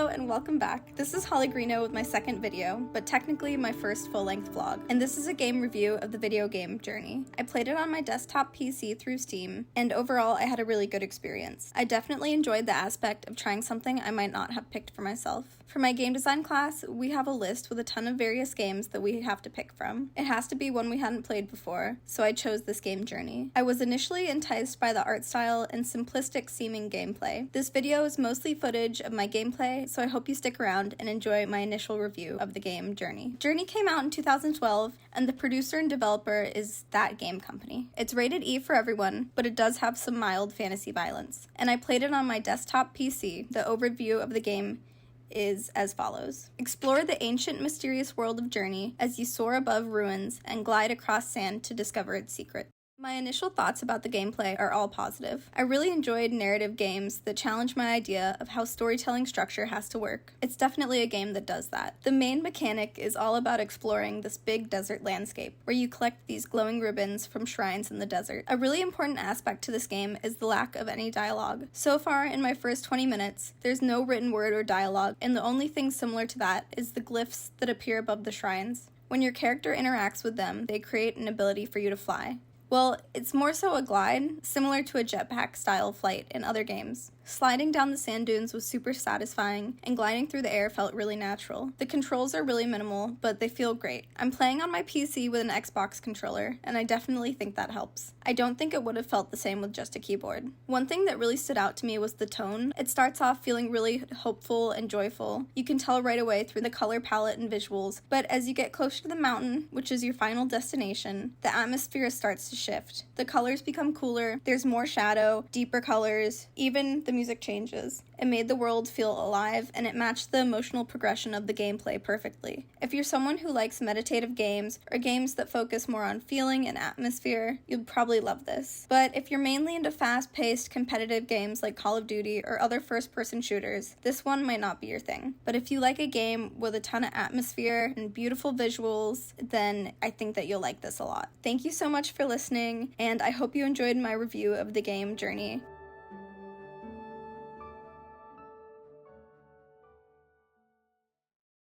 Hello and welcome back. This is Holly Greeno with my second video, but technically my first full-length vlog, and this is a game review of the video game Journey. I played it on my desktop PC through Steam, and overall I had a really good experience. I definitely enjoyed the aspect of trying something I might not have picked for myself. For my game design class, we have a list with a ton of various games that we have to pick from. It has to be one we hadn't played before, so I chose this game Journey. I was initially enticed by the art style and simplistic seeming gameplay. This video is mostly footage of my gameplay, so I hope you stick around and enjoy my initial review of the game Journey. Journey came out in 2012, and the producer and developer is Thatgamecompany. It's rated E for everyone, but it does have some mild fantasy violence. And I played it on my desktop PC. The overview of the game is as follows. Explore the ancient, mysterious world of Journey as you soar above ruins and glide across sand to discover its secret. My initial thoughts about the gameplay are all positive. I really enjoyed narrative games that challenge my idea of how storytelling structure has to work. It's definitely a game that does that. The main mechanic is all about exploring this big desert landscape, where you collect these glowing ribbons from shrines in the desert. A really important aspect to this game is the lack of any dialogue. So far, in my first 20 minutes, there's no written word or dialogue, and the only thing similar to that is the glyphs that appear above the shrines. When your character interacts with them, they create an ability for you to fly. Well, it's more so a glide, similar to a jetpack style flight in other games. Sliding down the sand dunes was super satisfying, and gliding through the air felt really natural. The controls are really minimal, but they feel great. I'm playing on my PC with an Xbox controller, and I definitely think that helps. I don't think it would have felt the same with just a keyboard. One thing that really stood out to me was the tone. It starts off feeling really hopeful and joyful. You can tell right away through the color palette and visuals, but as you get closer to the mountain, which is your final destination, the atmosphere starts to shift. The colors become cooler, there's more shadow, deeper colors, even the music changes. It made the world feel alive, and it matched the emotional progression of the gameplay perfectly. If you're someone who likes meditative games, or games that focus more on feeling and atmosphere, you'll probably love this. But if you're mainly into fast-paced, competitive games like Call of Duty or other first-person shooters, this one might not be your thing. But if you like a game with a ton of atmosphere and beautiful visuals, then I think that you'll like this a lot. Thank you so much for listening, and I hope you enjoyed my review of the game Journey.